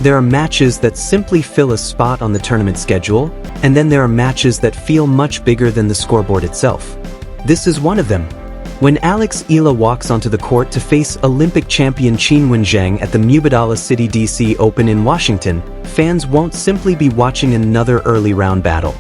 There are matches that simply fill a spot on the tournament schedule, and then there are matches that feel much bigger than the scoreboard itself. This is one of them. When Alex Eala walks onto the court to face Olympic champion Qinwen Zheng at the Mubadala Citi DC Open in Washington, fans won't simply be watching another early round battle.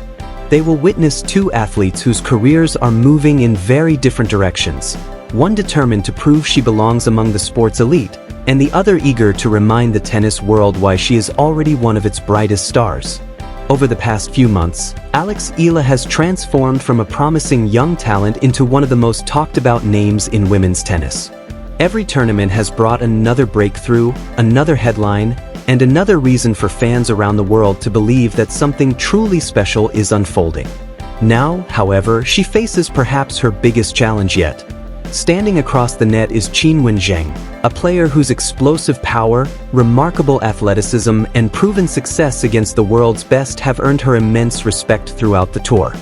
They will witness two athletes whose careers are moving in very different directions. One determined to prove she belongs among the sport's elite, and the other eager to remind the tennis world why she is already one of its brightest stars. Over the past few months, Alex Eala has transformed from a promising young talent into one of the most talked about names in women's tennis. Every tournament has brought another breakthrough, another headline, and another reason for fans around the world to believe that something truly special is unfolding. Now, however, she faces perhaps her biggest challenge yet. Standing across the net is Qinwen Zheng, a player whose explosive power, remarkable athleticism, and proven success against the world's best have earned her immense respect throughout the tour.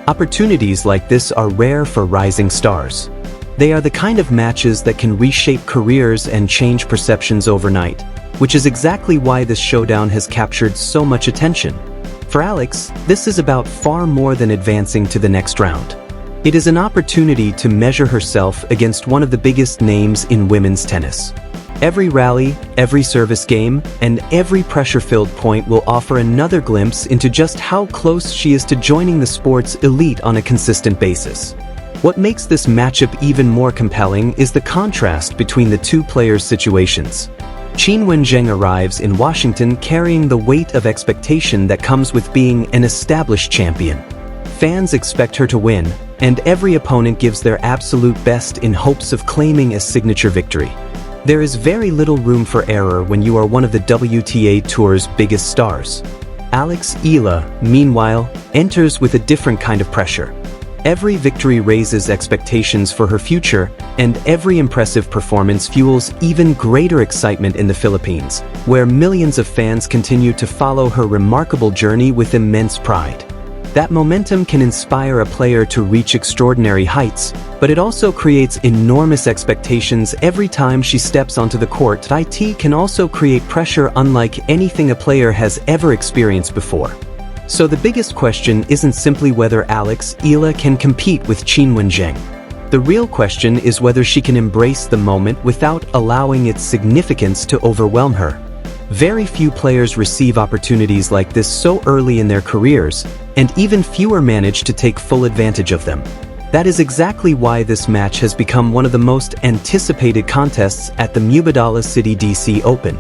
Opportunities like this are rare for rising stars. They are the kind of matches that can reshape careers and change perceptions overnight, which is exactly why this showdown has captured so much attention. For Alex, this is about far more than advancing to the next round. It is an opportunity to measure herself against one of the biggest names in women's tennis. Every rally, every service game, and every pressure-filled point will offer another glimpse into just how close she is to joining the sport's elite on a consistent basis. What makes this matchup even more compelling is the contrast between the two players' situations. Qinwen Zheng arrives in Washington carrying the weight of expectation that comes with being an established champion. Fans expect her to win, and every opponent gives their absolute best in hopes of claiming a signature victory. There is very little room for error when you are one of the WTA Tour's biggest stars. Alex Eala, meanwhile, enters with a different kind of pressure. Every victory raises expectations for her future, and every impressive performance fuels even greater excitement in the Philippines, where millions of fans continue to follow her remarkable journey with immense pride. That momentum can inspire a player to reach extraordinary heights, but it also creates enormous expectations every time she steps onto the court. It can also create pressure unlike anything a player has ever experienced before. So the biggest question isn't simply whether Alex Eala can compete with Qinwen Zheng. The real question is whether she can embrace the moment without allowing its significance to overwhelm her. Very few players receive opportunities like this so early in their careers, and even fewer manage to take full advantage of them. That is exactly why this match has become one of the most anticipated contests at the Mubadala Citi DC Open.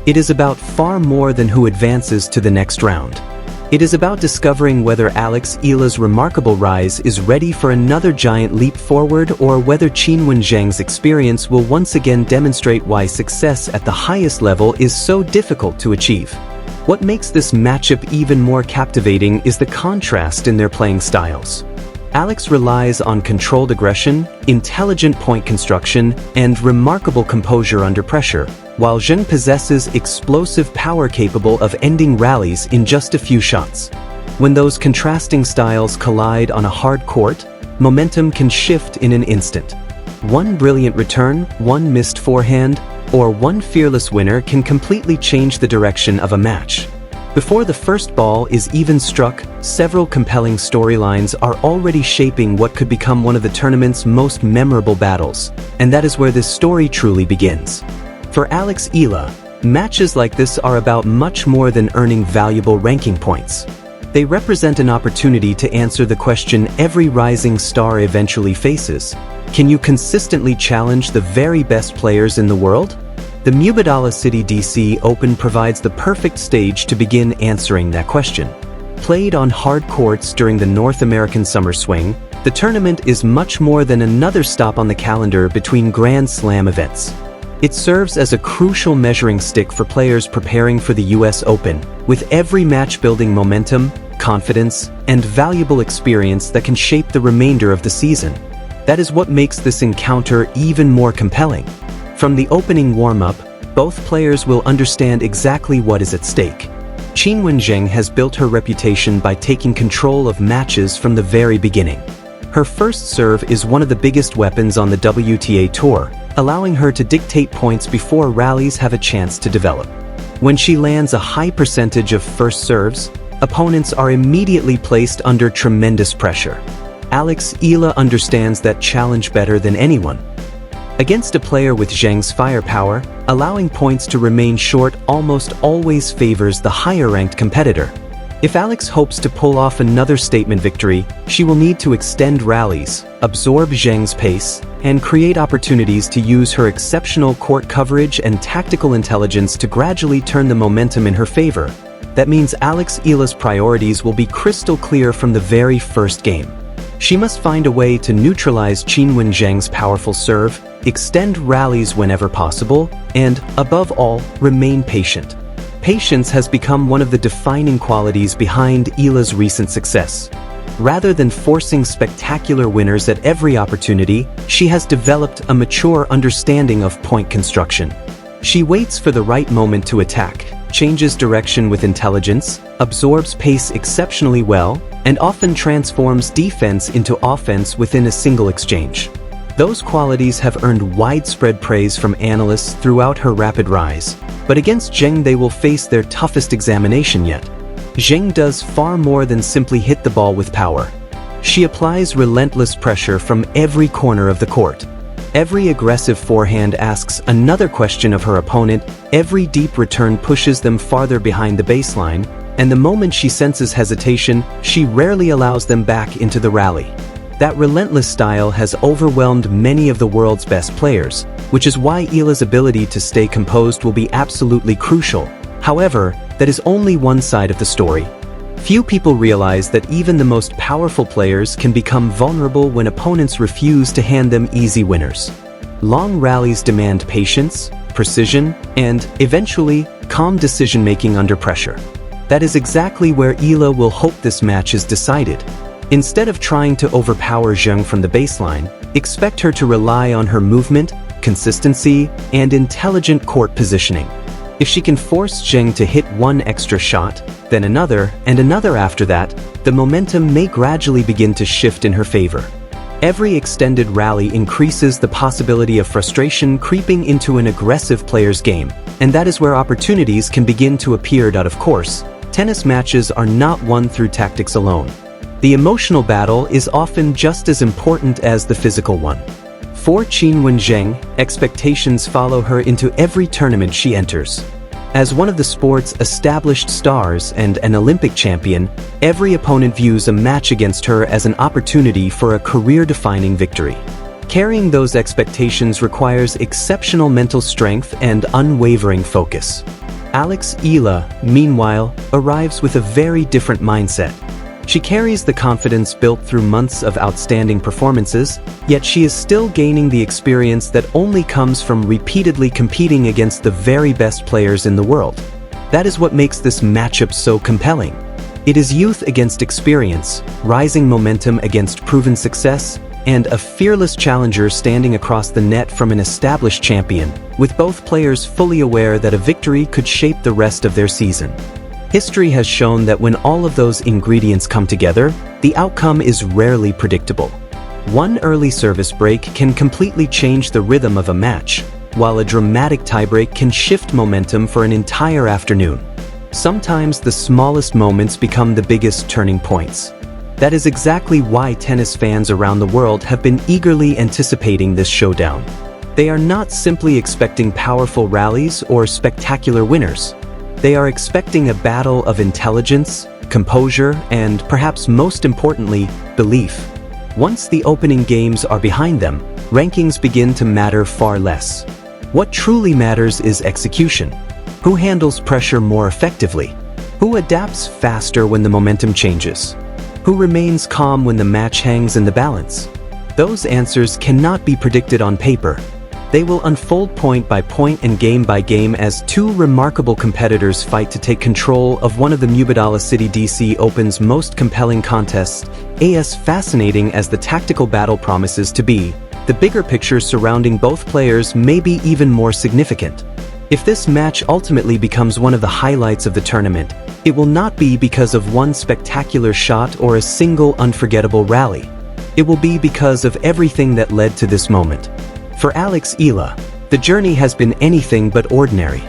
It is about far more than who advances to the next round. It is about discovering whether Alex Eala's remarkable rise is ready for another giant leap forward, or whether Qinwen Zheng's experience will once again demonstrate why success at the highest level is so difficult to achieve. What makes this matchup even more captivating is the contrast in their playing styles. Alex relies on controlled aggression, intelligent point construction, and remarkable composure under pressure, while Zheng possesses explosive power capable of ending rallies in just a few shots. When those contrasting styles collide on a hard court, momentum can shift in an instant. One brilliant return, one missed forehand, or one fearless winner can completely change the direction of a match. Before the first ball is even struck, several compelling storylines are already shaping what could become one of the tournament's most memorable battles, and that is where this story truly begins. For Alex Eala, matches like this are about much more than earning valuable ranking points. They represent an opportunity to answer the question every rising star eventually faces: can you consistently challenge the very best players in the world? The Mubadala Citi DC Open provides the perfect stage to begin answering that question. Played on hard courts during the North American summer swing, the tournament is much more than another stop on the calendar between Grand Slam events. It serves as a crucial measuring stick for players preparing for the US Open, with every match building momentum, confidence, and valuable experience that can shape the remainder of the season. That is what makes this encounter even more compelling. From the opening warm-up, both players will understand exactly what is at stake. Qinwen Zheng has built her reputation by taking control of matches from the very beginning. Her first serve is one of the biggest weapons on the WTA Tour, allowing her to dictate points before rallies have a chance to develop. When she lands a high percentage of first serves, opponents are immediately placed under tremendous pressure. Alex Eala understands that challenge better than anyone. Against a player with Zheng's firepower, allowing points to remain short almost always favors the higher-ranked competitor. If Alex hopes to pull off another statement victory, she will need to extend rallies, absorb Zheng's pace, and create opportunities to use her exceptional court coverage and tactical intelligence to gradually turn the momentum in her favor. That means Alex Eala's priorities will be crystal clear from the very first game. She must find a way to neutralize Qinwen Zheng's powerful serve, extend rallies whenever possible, and, above all, remain patient. Patience has become one of the defining qualities behind Eala's recent success. Rather than forcing spectacular winners at every opportunity, she has developed a mature understanding of point construction. She waits for the right moment to attack, changes direction with intelligence, absorbs pace exceptionally well, and often transforms defense into offense within a single exchange. Those qualities have earned widespread praise from analysts throughout her rapid rise, but against Zheng they will face their toughest examination yet. Zheng does far more than simply hit the ball with power. She applies relentless pressure from every corner of the court. Every aggressive forehand asks another question of her opponent, every deep return pushes them farther behind the baseline, and the moment she senses hesitation, she rarely allows them back into the rally. That relentless style has overwhelmed many of the world's best players, which is why Eala's ability to stay composed will be absolutely crucial. However, that is only one side of the story. Few people realize that even the most powerful players can become vulnerable when opponents refuse to hand them easy winners. Long rallies demand patience, precision, and, eventually, calm decision-making under pressure. That is exactly where Eala will hope this match is decided. Instead of trying to overpower Zheng from the baseline, expect her to rely on her movement, consistency, and intelligent court positioning. If she can force Zheng to hit one extra shot, then another, and another after that, the momentum may gradually begin to shift in her favor. Every extended rally increases the possibility of frustration creeping into an aggressive player's game, and that is where opportunities can begin to appear. Of course, tennis matches are not won through tactics alone. The emotional battle is often just as important as the physical one. For Qinwen Zheng, expectations follow her into every tournament she enters. As one of the sport's established stars and an Olympic champion, every opponent views a match against her as an opportunity for a career-defining victory. Carrying those expectations requires exceptional mental strength and unwavering focus. Alex Eala, meanwhile, arrives with a very different mindset. She carries the confidence built through months of outstanding performances, yet she is still gaining the experience that only comes from repeatedly competing against the very best players in the world. That is what makes this matchup so compelling. It is youth against experience, rising momentum against proven success, and a fearless challenger standing across the net from an established champion, with both players fully aware that a victory could shape the rest of their season. History has shown that when all of those ingredients come together, the outcome is rarely predictable. One early service break can completely change the rhythm of a match, while a dramatic tiebreak can shift momentum for an entire afternoon. Sometimes the smallest moments become the biggest turning points. That is exactly why tennis fans around the world have been eagerly anticipating this showdown. They are not simply expecting powerful rallies or spectacular winners. They are expecting a battle of intelligence, composure, and, perhaps most importantly, belief. Once the opening games are behind them, rankings begin to matter far less. What truly matters is execution. Who handles pressure more effectively? Who adapts faster when the momentum changes? Who remains calm when the match hangs in the balance? Those answers cannot be predicted on paper. They will unfold point by point and game by game as two remarkable competitors fight to take control of one of the Mubadala Citi DC Open's most compelling contests. As fascinating as the tactical battle promises to be, the bigger picture surrounding both players may be even more significant. If this match ultimately becomes one of the highlights of the tournament, it will not be because of one spectacular shot or a single unforgettable rally. It will be because of everything that led to this moment. For Alex Eala, the journey has been anything but ordinary.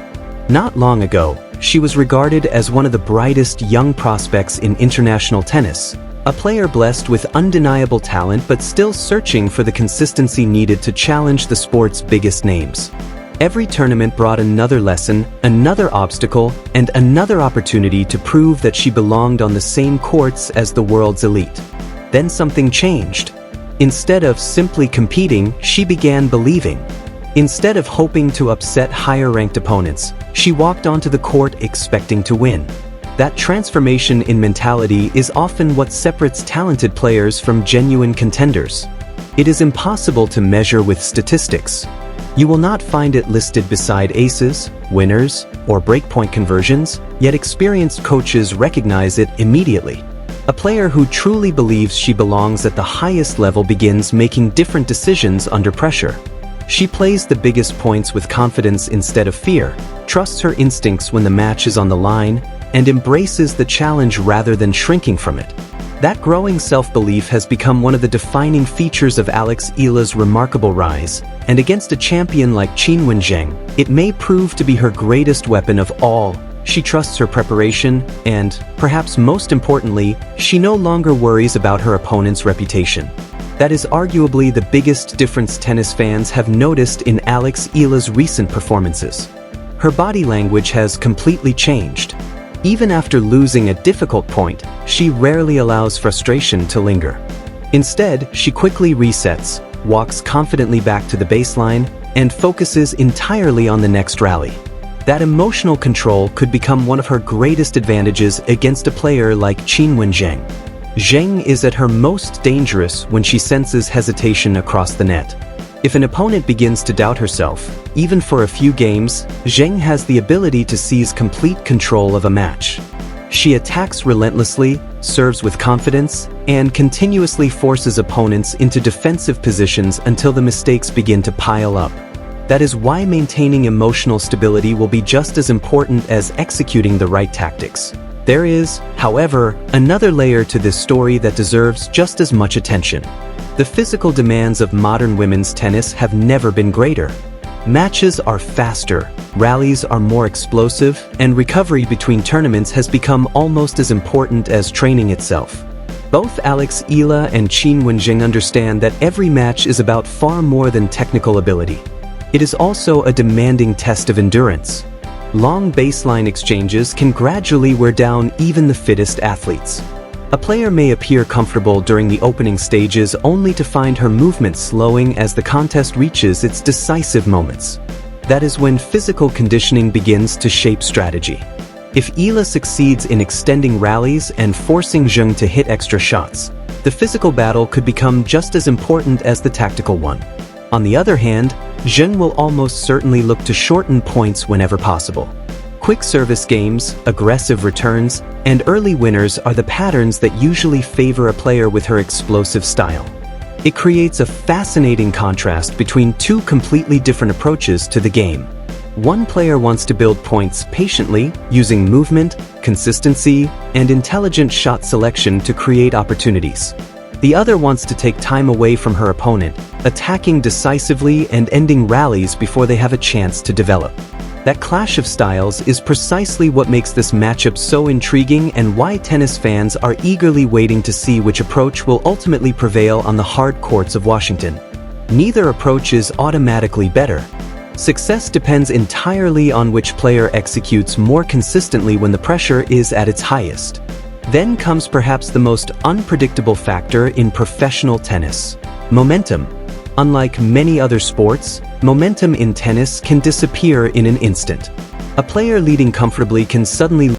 Not long ago, she was regarded as one of the brightest young prospects in international tennis, a player blessed with undeniable talent but still searching for the consistency needed to challenge the sport's biggest names. Every tournament brought another lesson, another obstacle, and another opportunity to prove that she belonged on the same courts as the world's elite. Then something changed. Instead of simply competing, she began believing. Instead of hoping to upset higher-ranked opponents, she walked onto the court expecting to win. That transformation in mentality is often what separates talented players from genuine contenders. It is impossible to measure with statistics. You will not find it listed beside aces, winners, or breakpoint conversions, yet experienced coaches recognize it immediately. A player who truly believes she belongs at the highest level begins making different decisions under pressure. She plays the biggest points with confidence instead of fear, trusts her instincts when the match is on the line, and embraces the challenge rather than shrinking from it. That growing self-belief has become one of the defining features of Alex Eala's remarkable rise, and against a champion like Qinwen Zheng, it may prove to be her greatest weapon of all. She trusts her preparation, and, perhaps most importantly, she no longer worries about her opponent's reputation. That is arguably the biggest difference tennis fans have noticed in Alex Eala's recent performances. Her body language has completely changed. Even after losing a difficult point, she rarely allows frustration to linger. Instead, she quickly resets, walks confidently back to the baseline, and focuses entirely on the next rally. That emotional control could become one of her greatest advantages against a player like Qinwen Zheng. Zheng is at her most dangerous when she senses hesitation across the net. If an opponent begins to doubt herself, even for a few games, Zheng has the ability to seize complete control of a match. She attacks relentlessly, serves with confidence, and continuously forces opponents into defensive positions until the mistakes begin to pile up. That is why maintaining emotional stability will be just as important as executing the right tactics. There is, however, another layer to this story that deserves just as much attention. The physical demands of modern women's tennis have never been greater. Matches are faster, rallies are more explosive, and recovery between tournaments has become almost as important as training itself. Both Alex Eala and Qinwen Zheng understand that every match is about far more than technical ability. It is also a demanding test of endurance. Long baseline exchanges can gradually wear down even the fittest athletes. A player may appear comfortable during the opening stages only to find her movement slowing as the contest reaches its decisive moments. That is when physical conditioning begins to shape strategy. If Eala succeeds in extending rallies and forcing Zheng to hit extra shots, the physical battle could become just as important as the tactical one. On the other hand, Zheng will almost certainly look to shorten points whenever possible. Quick service games, aggressive returns, and early winners are the patterns that usually favor a player with her explosive style. It creates a fascinating contrast between two completely different approaches to the game. One player wants to build points patiently, using movement, consistency, and intelligent shot selection to create opportunities. The other wants to take time away from her opponent, attacking decisively and ending rallies before they have a chance to develop. That clash of styles is precisely what makes this matchup so intriguing and why tennis fans are eagerly waiting to see which approach will ultimately prevail on the hard courts of Washington. Neither approach is automatically better. Success depends entirely on which player executes more consistently when the pressure is at its highest. Then comes perhaps the most unpredictable factor in professional tennis: momentum. Unlike many other sports, momentum in tennis can disappear in an instant. A player leading comfortably can suddenly